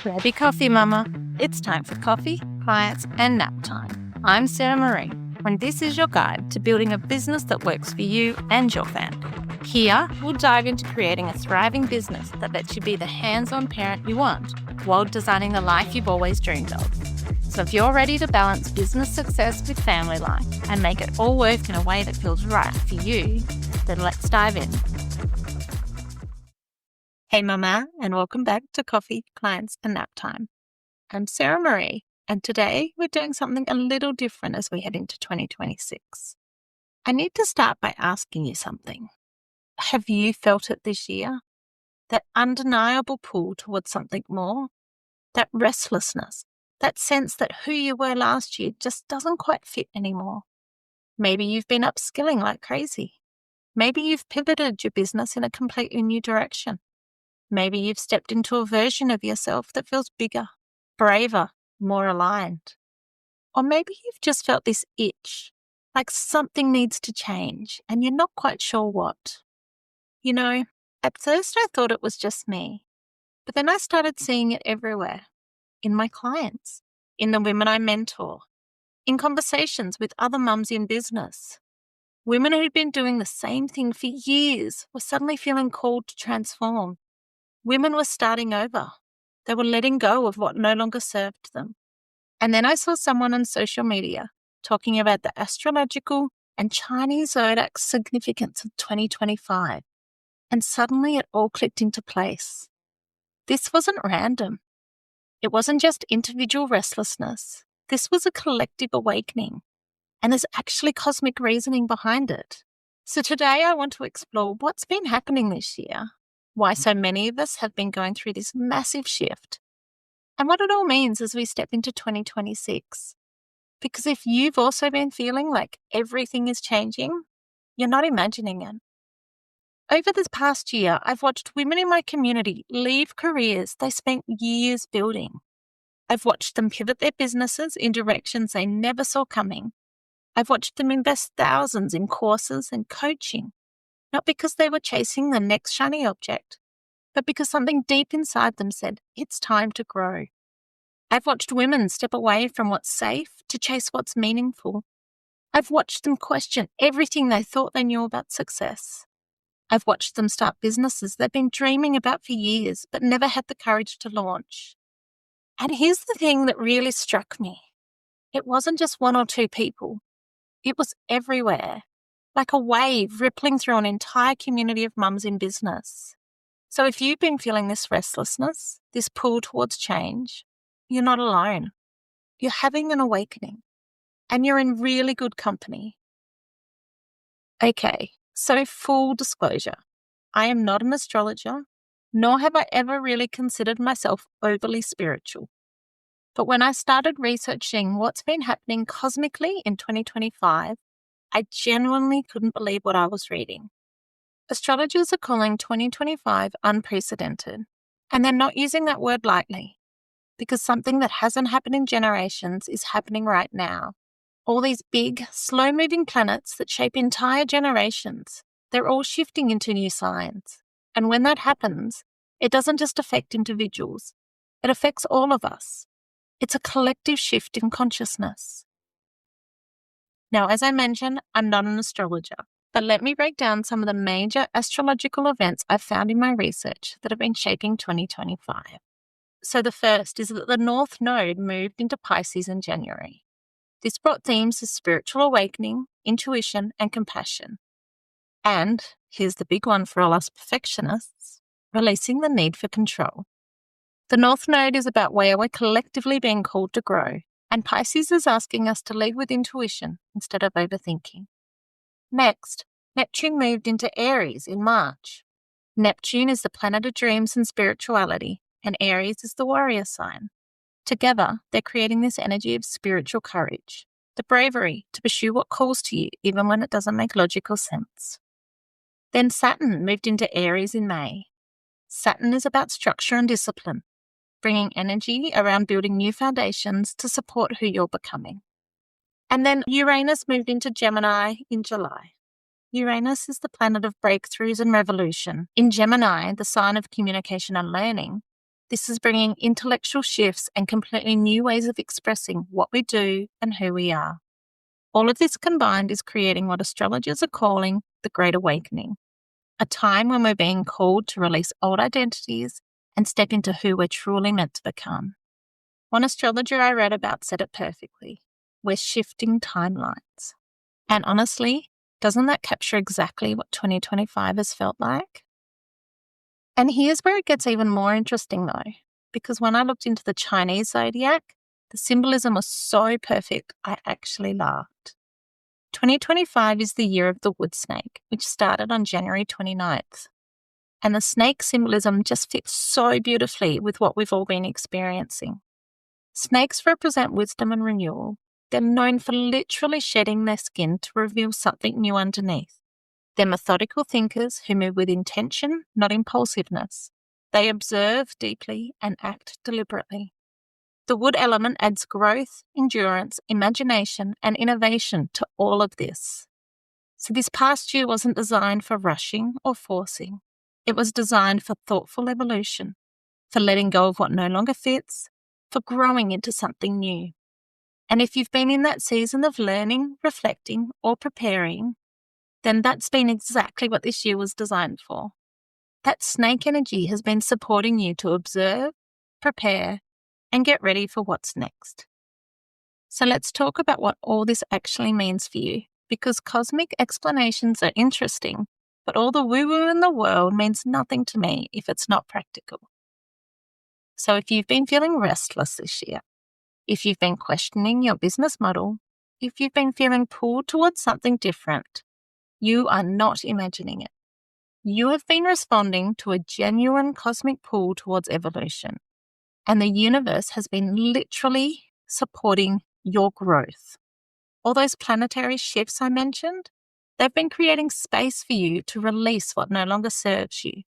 Grab your coffee, mama. It's time for coffee, clients, and nap time. I'm Sarah Marie, and this is your guide to building a business that works for you and your family. Here, we'll dive into creating a thriving business that lets you be the hands-on parent you want while designing the life you've always dreamed of. So if you're ready to balance business success with family life and make it all work in a way that feels right for you, then let's dive in. Hey mama, and welcome back to Coffee, Clients, and Nap Time. I'm Sarah Marie, and today we're doing something a little different as we head into 2026. I need to start by asking you something. Have you felt it this year? That undeniable pull towards something more? That restlessness? That sense that who you were last year just doesn't quite fit anymore? Maybe you've been upskilling like crazy. Maybe you've pivoted your business in a completely new direction. Maybe you've stepped into a version of yourself that feels bigger, braver, more aligned. Or maybe you've just felt this itch, like something needs to change and you're not quite sure what. You know, at first I thought it was just me, but then I started seeing it everywhere. In my clients, in the women I mentor, in conversations with other mums in business. Women who'd been doing the same thing for years were suddenly feeling called to transform. Women were starting over. They were letting go of what no longer served them. And then I saw someone on social media talking about the astrological and Chinese zodiac significance of 2025. And suddenly it all clicked into place. This wasn't random. It wasn't just individual restlessness. This was a collective awakening. And there's actually cosmic reasoning behind it. So today I want to explore what's been happening this year, why so many of us have been going through this massive shift, and what it all means as we step into 2026. Because if you've also been feeling like everything is changing, you're not imagining it. Over this past year, I've watched women in my community leave careers they spent years building. I've watched them pivot their businesses in directions they never saw coming. I've watched them invest thousands in courses and coaching, not because they were chasing the next shiny object, but because something deep inside them said, it's time to grow. I've watched women step away from what's safe to chase what's meaningful. I've watched them question everything they thought they knew about success. I've watched them start businesses they've been dreaming about for years, but never had the courage to launch. And here's the thing that really struck me. It wasn't just one or two people. It was everywhere, like a wave rippling through an entire community of mums in business. So if you've been feeling this restlessness, this pull towards change, you're not alone. You're having an awakening, and you're in really good company. Okay, so full disclosure, I am not an astrologer, nor have I ever really considered myself overly spiritual. But when I started researching what's been happening cosmically in 2025, I genuinely couldn't believe what I was reading. Astrologers are calling 2025 unprecedented, and they're not using that word lightly, because something that hasn't happened in generations is happening right now. All these big, slow-moving planets that shape entire generations, they're all shifting into new signs. And when that happens, it doesn't just affect individuals, it affects all of us. It's a collective shift in consciousness. Now, as I mentioned, I'm not an astrologer, but let me break down some of the major astrological events I've found in my research that have been shaping 2025. So the first is that the North Node moved into Pisces in January. This brought themes of spiritual awakening, intuition, and compassion. And, here's the big one for all us perfectionists, releasing the need for control. The North Node is about where we're collectively being called to grow, and Pisces is asking us to lead with intuition instead of overthinking. Next, Neptune moved into Aries in March. Neptune is the planet of dreams and spirituality, and Aries is the warrior sign. Together, they're creating this energy of spiritual courage, the bravery to pursue what calls to you even when it doesn't make logical sense. Then Saturn moved into Aries in May. Saturn is about structure and discipline, bringing energy around building new foundations to support who you're becoming. And then Uranus moved into Gemini in July. Uranus is the planet of breakthroughs and revolution. In Gemini, the sign of communication and learning, This is bringing intellectual shifts and completely new ways of expressing what we do and who we are. All of this combined is creating what astrologers are calling the Great Awakening, a time when we're being called to release old identities and step into who we're truly meant to become. One astrologer I read about said it perfectly. We're shifting timelines. And honestly, doesn't that capture exactly what 2025 has felt like? And here's where it gets even more interesting though, because when I looked into the Chinese zodiac, the symbolism was so perfect, I actually laughed. 2025 is the year of the wood snake, which started on January 29th. And the snake symbolism just fits so beautifully with what we've all been experiencing. Snakes represent wisdom and renewal. They're known for literally shedding their skin to reveal something new underneath. They're methodical thinkers who move with intention, not impulsiveness. They observe deeply and act deliberately. The wood element adds growth, endurance, imagination, and innovation to all of this. So this past year wasn't designed for rushing or forcing. It was designed for thoughtful evolution, for letting go of what no longer fits, for growing into something new. And if you've been in that season of learning, reflecting, or preparing, then that's been exactly what this year was designed for. That snake energy has been supporting you to observe, prepare, and get ready for what's next. So let's talk about what all this actually means for you, because cosmic explanations are interesting, but all the woo-woo in the world means nothing to me if it's not practical. So if you've been feeling restless this year, if you've been questioning your business model, if you've been feeling pulled towards something different, you are not imagining it. You have been responding to a genuine cosmic pull towards evolution, and the universe has been literally supporting your growth. All those planetary shifts I mentioned, they've been creating space for you to release what no longer serves you.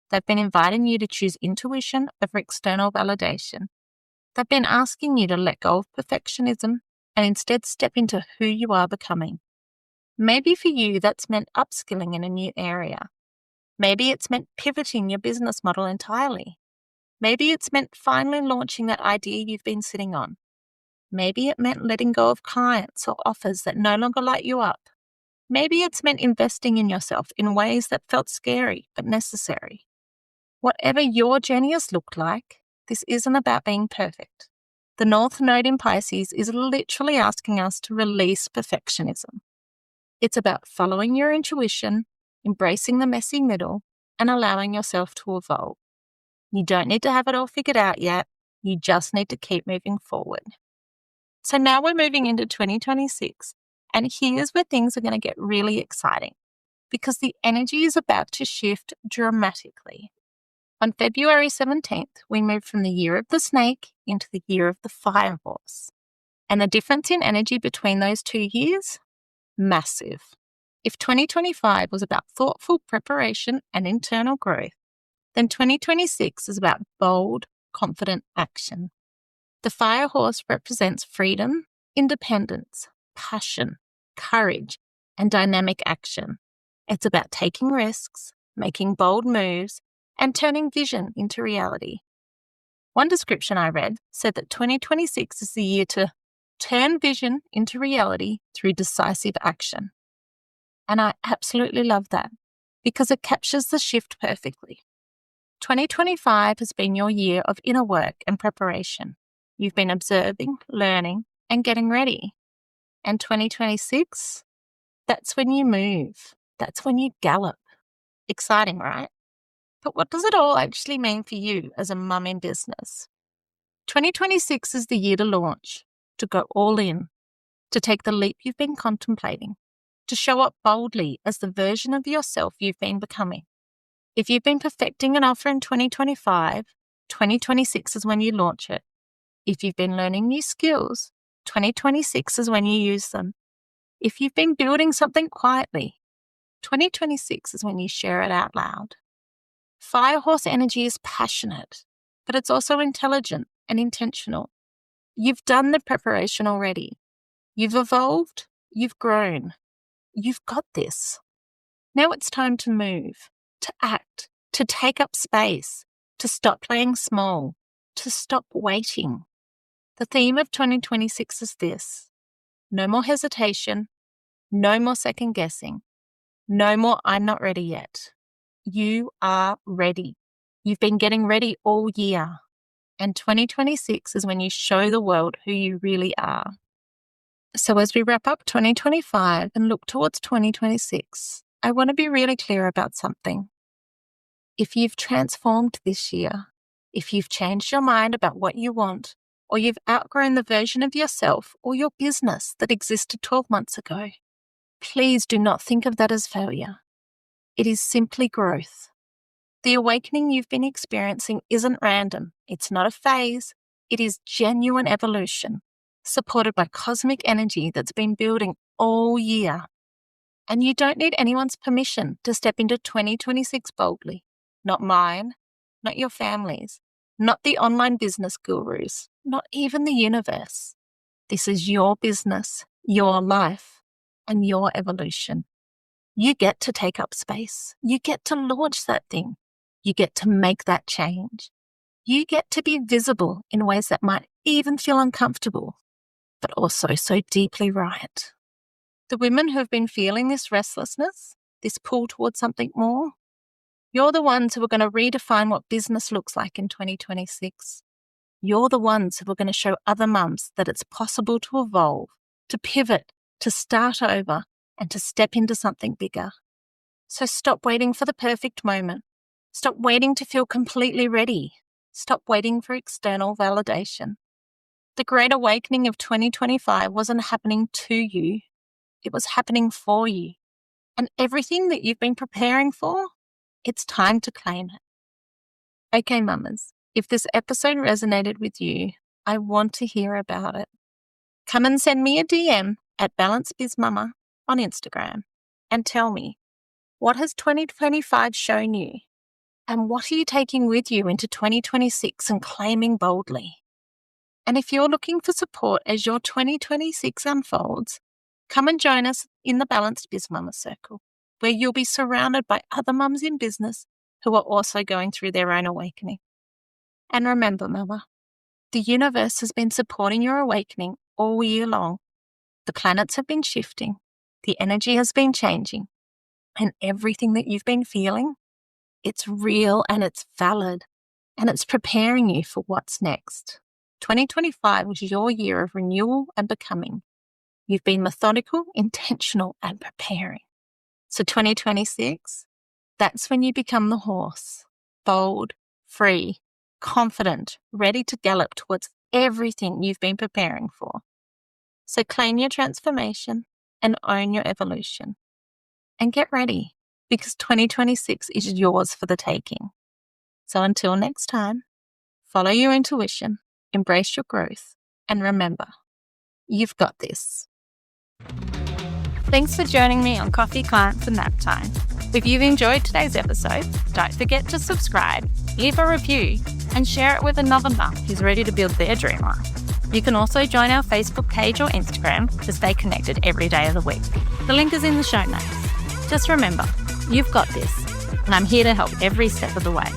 They've been inviting you to choose intuition over external validation. They've been asking you to let go of perfectionism and instead step into who you are becoming. Maybe for you, that's meant upskilling in a new area. Maybe it's meant pivoting your business model entirely. Maybe it's meant finally launching that idea you've been sitting on. Maybe it meant letting go of clients or offers that no longer light you up. Maybe it's meant investing in yourself in ways that felt scary but necessary. Whatever your journey has looked like, this isn't about being perfect. The North Node in Pisces is literally asking us to release perfectionism. It's about following your intuition, embracing the messy middle, and allowing yourself to evolve. You don't need to have it all figured out yet. You just need to keep moving forward. So now we're moving into 2026, and here's where things are going to get really exciting because the energy is about to shift dramatically. On February 17th, we move from the year of the snake into the year of the fire horse. And the difference in energy between those 2 years? Massive. If 2025 was about thoughtful preparation and internal growth, then 2026 is about bold, confident action. The fire horse represents freedom, independence, passion, courage, and dynamic action. It's about taking risks, making bold moves, and turning vision into reality. One description I read said that 2026 is the year to turn vision into reality through decisive action. And I absolutely love that because it captures the shift perfectly. 2025 has been your year of inner work and preparation. You've been observing, learning, and getting ready. And 2026, that's when you move. That's when you gallop. Exciting, right? But what does it all actually mean for you as a mum in business? 2026 is the year to launch, to go all in, to take the leap you've been contemplating, to show up boldly as the version of yourself you've been becoming. If you've been perfecting an offer in 2025, 2026 is when you launch it. If you've been learning new skills, 2026 is when you use them. If you've been building something quietly, 2026 is when you share it out loud. Firehorse energy is passionate, but it's also intelligent and intentional. You've done the preparation already. You've evolved. You've grown. You've got this. Now it's time to move, to act, to take up space, to stop playing small, to stop waiting. The theme of 2026 is this: no more hesitation, no more second guessing, no more I'm not ready yet. You are ready. You've been getting ready all year. And 2026 is when you show the world who you really are. So as we wrap up 2025 and look towards 2026, I want to be really clear about something. If you've transformed this year, if you've changed your mind about what you want, or you've outgrown the version of yourself or your business that existed 12 months ago, please do not think of that as failure. It is simply growth. The awakening you've been experiencing isn't random. It's not a phase. It is genuine evolution, supported by cosmic energy that's been building all year. And you don't need anyone's permission to step into 2026 boldly. Not mine, not your family's, not the online business gurus, not even the universe. This is your business, your life, and your evolution. You get to take up space. You get to launch that thing. You get to make that change. You get to be visible in ways that might even feel uncomfortable, but also so deeply right. The women who have been feeling this restlessness, this pull towards something more, you're the ones who are going to redefine what business looks like in 2026. You're the ones who are going to show other mums that it's possible to evolve, to pivot, to start over, and to step into something bigger. So stop waiting for the perfect moment. Stop waiting to feel completely ready. Stop waiting for external validation. The Great Awakening of 2025 wasn't happening to you. It was happening for you. And everything that you've been preparing for, it's time to claim it. Okay, mamas, if this episode resonated with you, I want to hear about it. Come and send me a DM at balancebizmama on Instagram and tell me, what has 2025 shown you? And what are you taking with you into 2026 and claiming boldly? And if you're looking for support as your 2026 unfolds, come and join us in the Balanced Biz Mama Circle, where you'll be surrounded by other mums in business who are also going through their own awakening. And remember, Mama, the universe has been supporting your awakening all year long. The planets have been shifting, the energy has been changing, and everything that you've been feeling, it's real and it's valid, and it's preparing you for what's next. 2025 was your year of renewal and becoming. You've been methodical, intentional, and preparing. So 2026, that's when you become the horse, bold, free, confident, ready to gallop towards everything you've been preparing for. So claim your transformation and own your evolution. And get ready, because 2026 is yours for the taking. So until next time, follow your intuition, embrace your growth, and remember, you've got this. Thanks for joining me on Coffee, Clients and Nap Time. If you've enjoyed today's episode, don't forget to subscribe, leave a review, and share it with another mum who's ready to build their dream life. You can also join our Facebook page or Instagram to stay connected every day of the week. The link is in the show notes. Just remember, you've got this, and I'm here to help every step of the way.